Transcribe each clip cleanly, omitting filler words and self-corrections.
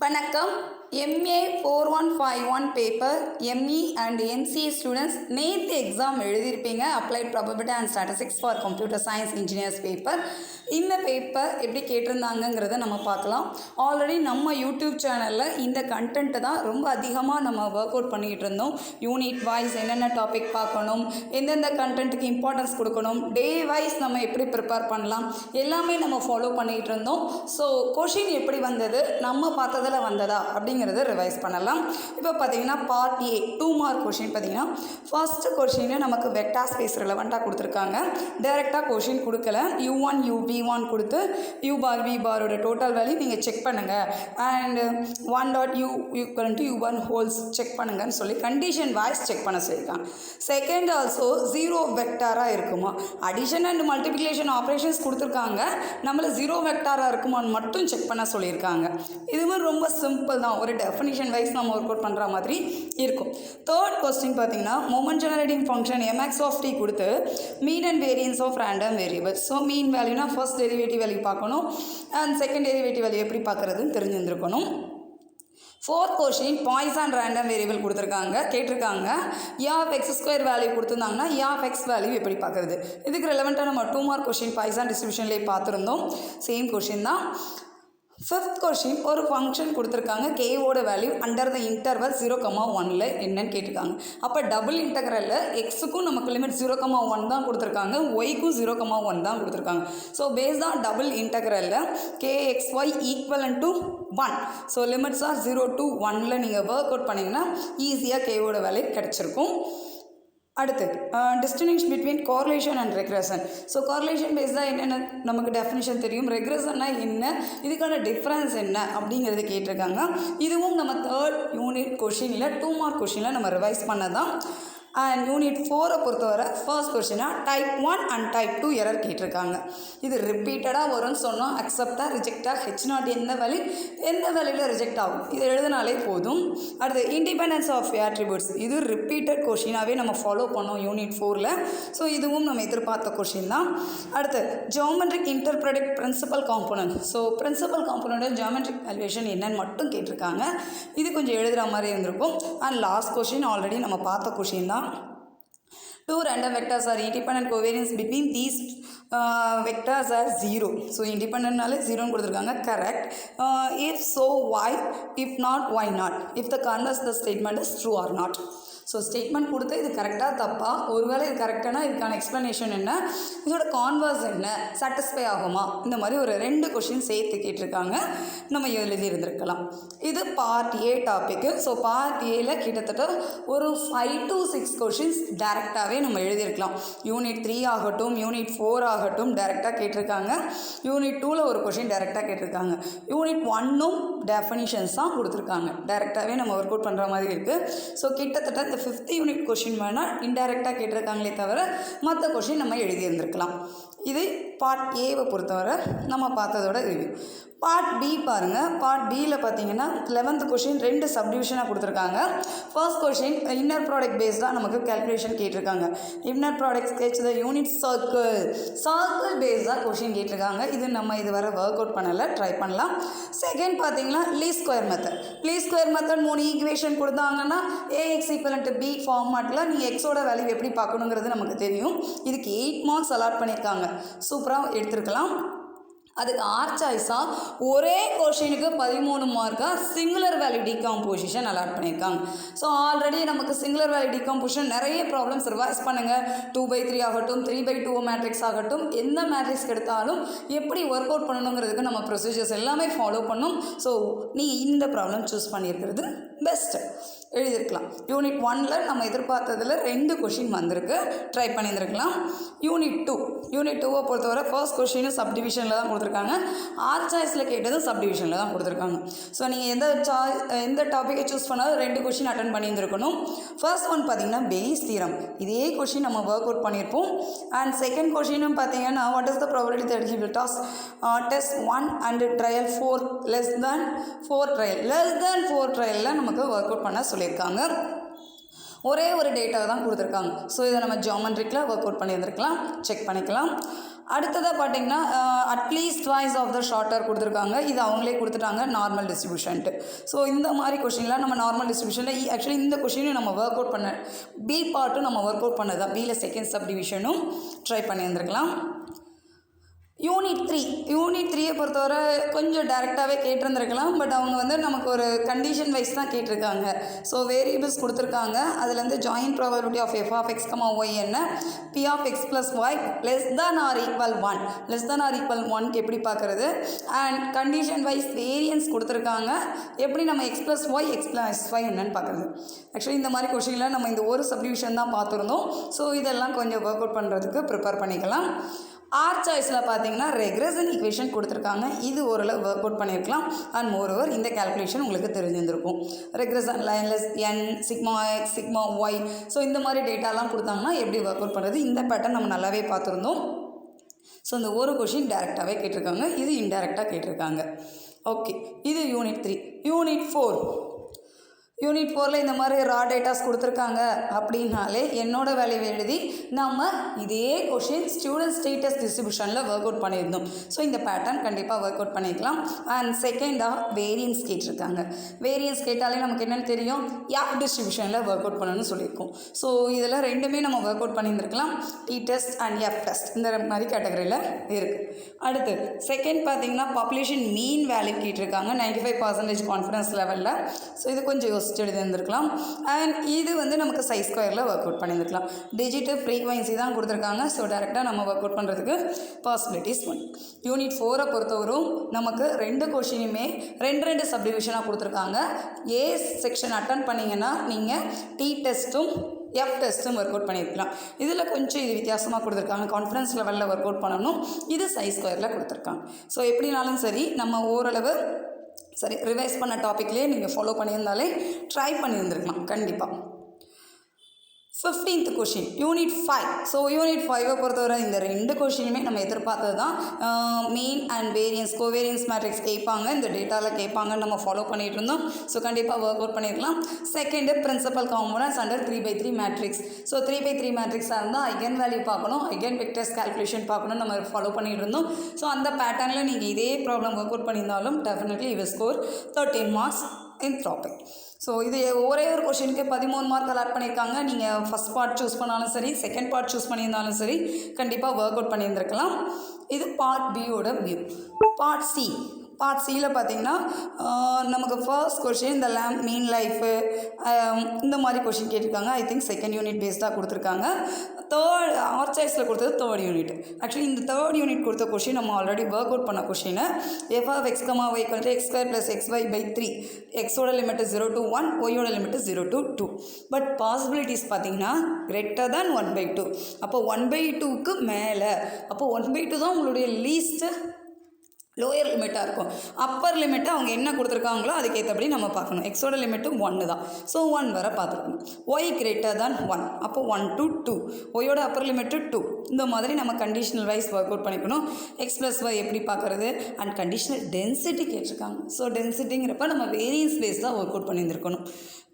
வணக்கம். MA 4151 paper ME and MCA students நேற்று exam எழுதியிருப்பீங்க. Applied probability and statistics for computer science engineers paper. இந்த paper எப்படி கேட்டிருந்தாங்கங்கிறத நம்ம பார்க்கலாம். ஆல்ரெடி நம்ம யூடியூப் சேனலில் இந்த கண்டென்ட்டு தான் ரொம்ப அதிகமாக நம்ம ஒர்க் அவுட் பண்ணிக்கிட்டு இருந்தோம். யூனிட் வைஸ் என்னென்ன டாபிக் பார்க்கணும், எந்தெந்த கண்டென்ட்டுக்கு இம்பார்ட்டன்ஸ் கொடுக்கணும், டே வைஸ் நம்ம எப்படி ப்ரிப்பேர் பண்ணலாம், எல்லாமே நம்ம ஃபாலோ பண்ணிக்கிட்டு இருந்தோம். ஸோ கொஷின் எப்படி வந்தது, நம்ம பார்த்ததில் வந்ததா அப்படிங்கிறத ரிவைஸ் பண்ணலாம். இப்போ பார்த்தீங்கன்னா பார்ட் A 2 மார்க் கொஷின் பார்த்தீங்கன்னா ஃபர்ஸ்ட் கொஷின் நமக்கு வெக்டார் ஸ்பேஸ் ரிலவெண்ட்டாக கொடுத்துருக்காங்க. டைரெக்டாக கொஷின் கொடுக்கல. U1 UV1 கொடுத்து U பார் V பாரோட டோட்டல் வேல்யூ நீங்கள் செக் பண்ணுங்கள் and 1.U = U1 holes check பண்ணுங்கன்னு சொல்லி கண்டிஷன் வைஸ் செக் பண்ண சொல்லியிருக்காங்க. செகண்ட் ஆல்சோ ஜீரோ வெக்டாராக இருக்குமா, அடிஷன் அண்ட் மல்டிப்ளிகேஷன் ஆப்ரேஷன்ஸ் கொடுத்துருக்காங்க, நம்மளை ஜீரோ வெக்டாராக இருக்குமான்னு மட்டும் செக் பண்ண சொல்லியிருக்காங்க. இதுவும் ரொம்ப சிம்பிள் தான், ஒரு டெஃபினிஷன் வைஸ் நம்ம ஒர்க் அவுட் பண்ணுற மாதிரி இருக்கும். தேர்ட் கொஸ்டின் பார்த்தீங்கன்னா moment generating function mx of t கொடுத்து mean and variance of random variable. So mean வேல்யூனா ஃபர்ஸ்ட் டெரிவேட்டிவ் வேல்யூ பார்க்கணும் அண்ட் செகண்ட் டெரிவேட்டிவ் வேல்யூ எப்படி பார்க்குறதுன்னு தெரிஞ்சிருந்துருக்கணும். Fourth question Poisson random variable கேட்டிருக்காங்க. x² வேல்யூ கொடுத்துருந்தாங்கன்னா x வேல்யூ எப்படி பார்க்குறது. இதுக்கு ரெலவெண்ட்டாக நம்ம 2 மார்க் கொஷின் பாய்சான் டிஸ்ட்ரிபியூஷன்லேயே பார்த்துருந்தோம். சேம் கொஷின் தான். ஃபிஃப்த் கொஷின் ஒரு ஃபங்க்ஷன் கொடுத்துருக்காங்க, கேவோட வேல்யூ அண்டர் த இன்டர்வல் 0,1ல் என்னன்னு கேட்டிருக்காங்க. அப்போ டபுள் இன்டகரலில் எக்ஸுக்கும் நமக்கு லிமிட் 0,1 தான் கொடுத்துருக்காங்க, ஒய்க்கும் 0,1 தான் கொடுத்துருக்காங்க. ஸோ பேஸ்ட் ஆன் டபுள் இன்டகரலில் kxy = 1. So limits are 0 to 1ல் நீங்கள் ஒர்க் அவுட் பண்ணிங்கன்னா ஈஸியாக கேவோட வேல்யூ கிடச்சிருக்கும். அடுத்து distinguish between correlation and regression. So correlation பேஸ்டாக என்னென்ன நமக்கு டெஃபினிஷன் தெரியும், ரெக்ரெஷன்னா என்ன, இதுக்கான டிஃப்ரென்ஸ் என்ன அப்படிங்கிறது கேட்டிருக்காங்க. இதுவும் நம்ம தேர்ட் யூனிட் கொஷினில் 2 மார்க் கொஷினில் நம்ம ரிவைஸ் பண்ணதான். அண்ட் யூனிட் 4 பொறுத்தவரை ஃபர்ஸ்ட் கொஷினாக டைப் 1 அண்ட் டைப் 2 எரர் கேட்டிருக்காங்க. இது ரிப்பீட்டடாக வரும்னு சொன்னோம். அக்செப்டாக ரிஜெக்டாக H0 எந்த வேல்யூவில் ரிஜெக்ட் ஆகும், இது எழுதினாலே போதும். அடுத்து இண்டிபெண்டன்ஸ் ஆஃப் ஆட்ரிபியூட்ஸ், இது ரிப்பீட்டட் கொஷினாகவே நம்ம ஃபாலோ பண்ணோம் யூனிட் 4ல். ஸோ இதுவும் நம்ம எதிர்பார்த்த கொஷின் தான். அடுத்து geometric interpret principal component. So principal component geometric valuation என்னன்னு மட்டும் கேட்டிருக்காங்க. இது கொஞ்சம் எழுதுகிற மாதிரி இருந்திருக்கும். அண்ட் லாஸ்ட் கொஷின் ஆல்ரெடி நம்ம பார்த்த கொஷின் தான். 2 random vectors are independent covariance between these vectors are 0. So independentனாலே 0 கொடுத்துருக்காங்க. Correct. If so why, if not why not, if the converse the statement is true or not. So statement கொடுத்து இது கரெக்டாக தப்பா, ஒருவேளை இது கரெக்டானா இதுக்கான எக்ஸ்ப்ளனேஷன் என்ன, இதோட கான்வர்ஸ் என்ன, சாட்டிஸ்ஃபை ஆகுமா, இந்த மாதிரி ஒரு 2 கொஷின் சேர்த்து கேட்டிருக்காங்க. நம்ம எழுதியிருந்திருக்கலாம். இது part A topic. So part Aல கிட்டத்தட்ட ஒரு 5 to 6 கொஷின்ஸ் டேரெக்டாகவே நம்ம எழுதியிருக்கலாம். யூனிட் 3 ஆகட்டும், யூனிட் 4 ஆகட்டும் டேரெக்டாக கேட்டிருக்காங்க. யூனிட் 2ல் ஒரு கொஷின் டேரெக்டாக கேட்டிருக்காங்க. யூனிட் 1ம் டெஃபினிஷன்ஸ் தான் கொடுத்துருக்காங்க. டேரெக்டாகவே நம்ம ஒர்க் அவுட் பண்ணுற மாதிரி இருக்குது. ஸோ கிட்டத்தட்ட 5th யூனிட் கொஷின் வேணால் இன்டைரக்டாக கேட்டிருக்காங்களே தவிர மற்ற கொஷின் நம்ம எழுதியிருந்திருக்கலாம். இது பார்ட் ஏவை பொறுத்தவரை நம்ம பார்த்ததோட ரிவ்யூ. பார்ட் பி பாருங்கள். பார்ட் பியில் பார்த்தீங்கன்னா 11th கொஷின் 2 சப்டிவிஷனாக கொடுத்துருக்காங்க. ஃபர்ஸ்ட் கொஷின் இன்னர் ப்ராடக்ட் பேஸ்டாக நமக்கு கேல்குலேஷன் கேட்டிருக்காங்க. Inner product sketch the unit circle பேஸ்டாக கொஷின் கேட்டிருக்காங்க. இது நம்ம இதுவரை ஒர்க் அவுட் பண்ணலை, ட்ரை பண்ணலாம். செகண்ட் பார்த்தீங்கன்னா least square method. Least square method 3 equation கொடுத்தாங்கன்னா AX = B ஃபார்மாட்டில் நீங்கள் எக்ஸோட வேல்யூ எப்படி பார்க்கணுங்கிறது நமக்கு தெரியும். இதுக்கு 8 மார்க்ஸ் அலாட் பண்ணியிருக்காங்க. சூப்பராக எடுத்துருக்கலாம். அதுக்கு சாய்ஸாக ஒரே கொஷினுக்கு 13 மார்க்காக சிங்குலர் வேல்யூ டிகாம்போசிஷன் அலாட் பண்ணியிருக்காங்க. ஸோ ஆல்ரெடி நமக்கு சிங்குலர் வேல்யூ டிகாம்போசிஷன் நிறைய ப்ராப்ளம்ஸ் ரிவைஸ் பண்ணுங்கள். 2/3 ஆகட்டும், 3/2 மேட்ரிக்ஸ் ஆகட்டும், எந்த மேட்ரிக்ஸ்க்கு எடுத்தாலும் எப்படி ஒர்க் அவுட் பண்ணணுங்கிறதுக்கு நம்ம ப்ரொசீஜர்ஸ் எல்லாமே ஃபாலோ பண்ணும். ஸோ நீங்கள் இந்த ப்ராப்ளம் சூஸ் பண்ணியிருக்கிறது பெஸ்ட்டு. எழுதியிருக்கலாம். யூனிட் 1ல் நம்ம எதிர்பார்த்ததில் 2 கொஷின் வந்திருக்கு, ட்ரை பண்ணியிருந்துருக்கலாம். யூனிட் 2வை பொறுத்தவரை ஃபர்ஸ்ட் கொஷினும் சப்டிவிஷனில் தான் கொடுத்துருக்காங்க. சாய்ஸில் கேட்டதும் சப்டிவிஷனில் தான் கொடுத்துருக்காங்க. ஸோ நீங்கள் எந்த டாப்பிக்கை சூஸ் பண்ணாலும் 2 கொஷின் அட்டன் பண்ணியிருந்துருக்கணும். ஃபர்ஸ்ட் ஒன் பார்த்தீங்கன்னா பெய்ஸ் தியரம். இதே கொஷின் நம்ம ஒர்க் அவுட் பண்ணியிருப்போம். அண்ட் செகண்ட் கொஷினும் பார்த்தீங்கன்னா what is the probability that he will test 1 and trial 4 less than 4 trial நமக்கு ஒர்க் அவுட் பண்ண சொல்லியிருக்காங்க. ஒரே ஒரு டேட்டா தான் கொடுத்துருக்காங்க. ஸோ இதை நம்ம ஜியோமெட்ரிக்கில் ஒர்க் அவுட் பண்ணியிருந்துருக்கலாம், செக் பண்ணிக்கலாம். அடுத்ததாக பார்த்தீங்கன்னா at least twice of the shorter கொடுத்துருக்காங்க. இது அவங்களே கொடுத்துட்டாங்க நார்மல் டிஸ்ட்ரிபியூஷன்ட்டு. ஸோ இந்த மாதிரி கொஷின்லாம் நம்ம நார்மல் டிஸ்ட்ரிபியூஷனில் ஆக்சுவலி இந்த கொஷினும் நம்ம ஒர்க் அவுட் பண்ண பி பார்ட்டும் நம்ம ஒர்க் அவுட் பண்ணது தான். பியில் செகண்ட் சப் டிவிஷனும் ட்ரை பண்ணியிருந்துருக்கலாம். யூனிட் 3 பொறுத்தவரை கொஞ்சம் டேரெக்டாகவே கேட்டிருந்துருக்கலாம். பட் அவங்க வந்து நமக்கு ஒரு கண்டிஷன் வைஸ் தான் கேட்டிருக்காங்க. ஸோ வேரியபிள்ஸ் கொடுத்துருக்காங்க. அதுலேருந்து joint probability of f of x, y என்ன, p of x plus y less than or equal 1, less than or equal 1க்கு எப்படி பார்க்குறது, அண்ட் கண்டிஷன் வைஸ் வேரியன்ஸ் கொடுத்துருக்காங்க. எப்படி நம்ம x plus y, x plus y என்னன்னு பார்க்குறது. ஆக்சுவலி இந்த மாதிரி கொஷினில் நம்ம இந்த ஒரு சப்டிவிஷன் தான் பார்த்துருந்தோம். ஸோ இதெல்லாம் கொஞ்சம் ஒர்க் அவுட் பண்ணுறதுக்கு ப்ரிப்பேர் பண்ணிக்கலாம். ஆர் சாய்ஸில் பார்த்தீங்கன்னா ரெக்ரெஷன் ஈக்குவேஷன் கொடுத்துருக்காங்க. இது ஓரளவு ஒர்க் அவுட் பண்ணியிருக்கலாம். அண்ட் மோரோவர் இந்த கேல்குலேஷன் உங்களுக்கு தெரிஞ்சிருந்திருக்கும். ரெக்ரெஷன் லைன்லெஸ் n, sigma X, sigma Y, so இந்த மாதிரி டேட்டாலாம் கொடுத்தாங்கன்னா எப்படி ஒர்க் அவுட் பண்ணுறது, இந்த பேட்டர்ன் நம்ம நல்லாவே பார்த்துருந்தோம். ஸோ இந்த ஒரு கொஷின் டேரெக்டாகவே கேட்டிருக்காங்க, இது இன்டெரக்டாக கேட்டிருக்காங்க. ஓகே, இது யூனிட் 3. யூனிட் 4ல் இந்த மாதிரி ரா டேட்டாஸ் கொடுத்துருக்காங்க அப்படின்னாலே என்னோட வேலையை எழுதி நம்ம இதே கொஷின் ஸ்டூடெண்ட் ஸ்டேட்டஸ் டிஸ்ட்ரிபியூஷனில் ஒர்க் அவுட் பண்ணியிருந்தோம். ஸோ இந்த பேட்டர்ன் கண்டிப்பாக ஒர்க் அவுட் பண்ணிக்கலாம். அண்ட் செகண்டாக வேரியன்ஸ் கேட்டிருக்காங்க. வேரியன்ஸ் கேட்டாலே நமக்கு என்னென்னு தெரியும், எஃப் டிஸ்ட்ரிபியூஷனில் ஒர்க் அவுட் பண்ணணும்னு சொல்லியிருக்கோம். ஸோ இதில் ரெண்டுமே நம்ம ஒர்க் அவுட் பண்ணியிருந்துருக்கலாம். T test and F test இந்த மாதிரி கேட்டகரியில் இருக்குது. அடுத்து செகண்ட் பார்த்தீங்கன்னா பாப்புலேஷன் மீன் வேல்யூ கேட்டிருக்காங்க 95% கான்ஃபிடன்ஸ் லெவலில். ஸோ இது கொஞ்சம் எழுதியிருந்திருக்கலாம். அண்ட் இது வந்து நமக்கு சை ஸ்கொயரில் ஒர்க் அவுட் பண்ணியிருந்துருக்கலாம். டிஜிட்டு ஃப்ரீக்வன்சி தான் கொடுத்துருக்காங்க. ஸோ டேரெக்டாக நம்ம ஒர்க் அவுட் பண்ணுறதுக்கு பாசிபிலிட்டிஸ் ஒன்று. யூனிட் 4 பொறுத்தவரும் நமக்கு ரெண்டு கொஷினுமே ரெண்டு சப்டிவிஷனாக கொடுத்துருக்காங்க. ஏ செக்ஷன் அட்டன் பண்ணிங்கன்னா நீங்கள் டி டெஸ்ட்டும் எஃப் டெஸ்ட்டும் ஒர்க் அவுட் பண்ணியிருக்கலாம். இதில் கொஞ்சம் இது வித்தியாசமாக கொடுத்துருக்காங்க. கான்ஃபிடன்ஸ் லெவலில் ஒர்க் அவுட் பண்ணணும், இது சை ஸ்கொயரில் கொடுத்துருக்காங்க. ஸோ எப்படினாலும் சரி நம்ம ஓரளவு ரிவைஸ் பண்ண டாப்பிக்லேயே நீங்கள் ஃபாலோ பண்ணியிருந்தாலே ட்ரை பண்ணியிருந்துருக்கலாம் கண்டிப்பாக. 15th question unit 5. So unit 5 பொறுத்தவரை இந்த ரெண்டு கொஷினுமே நம்ம எதிர்பார்த்தது தான். மீன் அண்ட் வேரியன்ஸ், கோவேரியன்ஸ் மேட்ரிக்ஸ் கேட்பாங்க, இந்த டேட்டாவில் கேட்பாங்கன்னு நம்ம ஃபாலோ பண்ணிகிட்டு இருந்தோம். ஸோ கண்டிப்பாக ஒர்க் அவுட் பண்ணியிருக்கலாம். Second principal components under 3/3 matrix. So 3/3 மேட்ரிக்ஸாக இருந்தால் ஐகன் வேல்யூ பார்க்கணும், ஐகன் வெக்டர்ஸ் கால்குலேஷன் பார்க்கணும், நம்ம ஃபாலோ பண்ணிகிட்டு இருந்தோம். ஸோ அந்த பேட்டர்னில் நீங்கள் இதே ப்ராப்ளம் ஒர்க் அவுட் பண்ணியிருந்தாலும் definitely you will score 13 marks in topic. So இது ஒரே ஒரு கொஷினுக்கு 13 மார்க் அலாட் பண்ணியிருக்காங்க. நீங்கள் ஃபஸ்ட் பார்ட் சூஸ் பண்ணாலும் சரி, செகண்ட் பார்ட் சூஸ் பண்ணியிருந்தாலும் சரி, கண்டிப்பாக ஒர்க் அவுட் பண்ணியிருந்துருக்கலாம். இது பார்ட் பியோட வியூ. பார்ட் சியில் பார்த்தீங்கன்னா நமக்கு ஃபர்ஸ்ட் கொஷின் இந்த மீன் லைஃபு இந்த மாதிரி கொஷின் கேட்டிருக்காங்க. ஐ திங்க் செகண்ட் யூனிட் பேஸ்டாக கொடுத்துருக்காங்க. தேர்ட் ஆர் சாய்ஸில் கொடுத்தது தேர்ட் யூனிட். ஆக்சுவலி இந்த தேர்ட் யூனிட் கொடுத்த கொஷின் நம்ம ஆல்ரெடி ஒர்க் அவுட் பண்ண question. F of X comma Y equal to X square plus xy/3. எக்ஸோட லிமிட்டு 0 to 1, ஒய்யோட லிமிட்டு 0 to 2. பட் பாசிபிலிட்டிஸ் பார்த்தீங்கன்னா கிரேட்டர் தேன் 1/2. அப்போ 1/2க்கு மேலே, அப்போ 1/2 தான் உங்களுடைய லீஸ்ட்டு லோயர் லிமிட்டாக இருக்கும். அப்பர் லிமிட்டை அவங்க என்ன கொடுத்துருக்காங்களோ அதுக்கேற்றபடி நம்ம பார்க்கணும். எக்ஸோட லிமிட்டு 1 தான். ஸோ 1 வரை பார்த்துருக்கணும். ஒய் கிரேட்டர் தான் 1, அப்போ 1 to 2. ஒய்யோட அப்பர் லிமிட்டு 2. இந்த மாதிரி நம்ம கண்டிஷனல் வைஸ் ஒர்க் அவுட் பண்ணிக்கணும். எக்ஸ் ப்ளஸ் ஒய் எப்படி பார்க்குறது, அண்ட் கண்டிஷனல் டென்சிட்டி கேட்டிருக்காங்க. ஸோ டென்சிட்டிங்கிறப்ப நம்ம வேரியன்ஸ் பேஸ் தான் ஒர்க் அவுட் பண்ணியிருந்துருக்கணும்.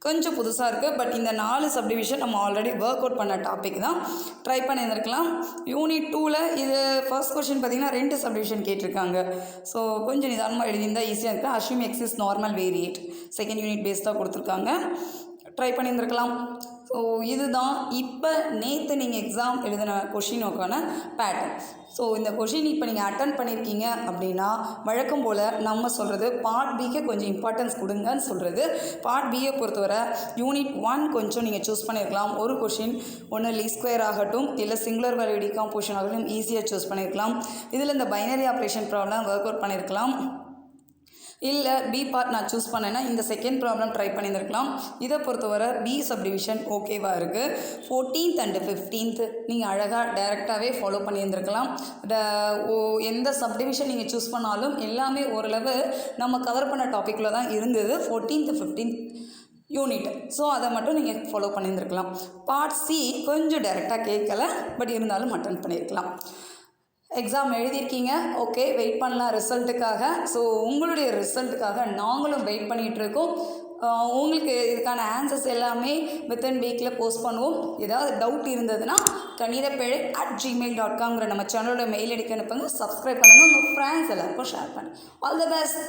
கொஞ்சம் புதுசாக இருக்குது. பட் இந்த 4 சப்டிவிஷன் நம்ம ஆல்ரெடி ஒர்க் அவுட் பண்ண டாபிக் தான், ட்ரை பண்ணியிருந்துருக்கலாம். யூனிட் 2ல் இது ஃபர்ஸ்ட் கொஸ்டின் பார்த்திங்கன்னா 2 சப்டிவிஷன் கேட்டிருக்காங்க. ஸோ கொஞ்சம் நிதானமாக எழுதியிருந்தால் ஈஸியாக இருக்குது. Assume X is normal variate, second unit base தான் கொடுத்துருக்காங்க, ட்ரை பண்ணியிருந்துருக்கலாம். ஸோ இதுதான் இப்போ நேற்று நீங்கள் எக்ஸாம் எழுதின கொஷினுக்கான பேட்டர்ன். ஸோ இந்த கொஷின் இப்போ நீங்கள் அட்டன் பண்ணியிருக்கீங்க அப்படின்னா வழக்கம் போல் நம்ம சொல்கிறது பார்ட் பிக்கு கொஞ்சம் இம்பார்ட்டன்ஸ் கொடுங்கன்னு சொல்கிறது. பார்ட் பியை பொறுத்தவரை யூனிட் 1 கொஞ்சம் நீங்கள் சூஸ் பண்ணியிருக்கலாம். ஒரு கொஷின் ஒன்று லீஸ்ட் ஸ்கொயர் ஆகட்டும், இல்லை சிங்குலர் வேல்யூ டிகாம்போசிஷன் ஆகட்டும், ஈஸியாக சூஸ் பண்ணியிருக்கலாம். இதில் இந்த binary operation problem work out பண்ணியிருக்கலாம். இல்லை பி பார்ட் நான் சூஸ் பண்ணேன்னா இந்த செகண்ட் ப்ராப்ளம் ட்ரை பண்ணியிருந்துருக்கலாம். இதை பொறுத்தவரை பி சப்டிவிஷன் ஓகேவாக இருக்குது. 14th and 15th நீங்கள் அழகாக டைரெக்டாகவே ஃபாலோ பண்ணியிருந்துருக்கலாம். எந்த சப்டிவிஷன் நீங்கள் சூஸ் பண்ணாலும் எல்லாமே ஓரளவு நம்ம கவர் பண்ண டாப்பிக்கில் தான் இருந்தது 14th 15th யூனிட். ஸோ அதை மட்டும் நீங்கள் ஃபாலோ பண்ணியிருந்துருக்கலாம். பார்ட் சி கொஞ்சம் டைரெக்டாக கேட்கல, பட் இருந்தாலும் அட்டன் பண்ணியிருக்கலாம். எக்ஸாம் எழுதியிருக்கீங்க. ஓகே, வெயிட் பண்ணலாம் ரிசல்ட்டுக்காக. ஸோ உங்களுடைய ரிசல்ட்டுக்காக நாங்களும் வெயிட் பண்ணிகிட்ருக்கோம். உங்களுக்கு இதுக்கான ஆன்சர்ஸ் எல்லாமே வித்தின் வீக்கில் போஸ்ட் பண்ணுவோம். ஏதாவது டவுட் இருந்ததுன்னா kanirappezhai@gmail.comங்கிற நம்ம சேனலோட மெயில் ஐடிக்கு அனுப்புங்க. சப்ஸ்கிரைப் பண்ணுங்கள். உங்கள் ஃப்ரெண்ட்ஸ் எல்லாருக்கும் ஷேர் பண்ணுங்கள். All the best.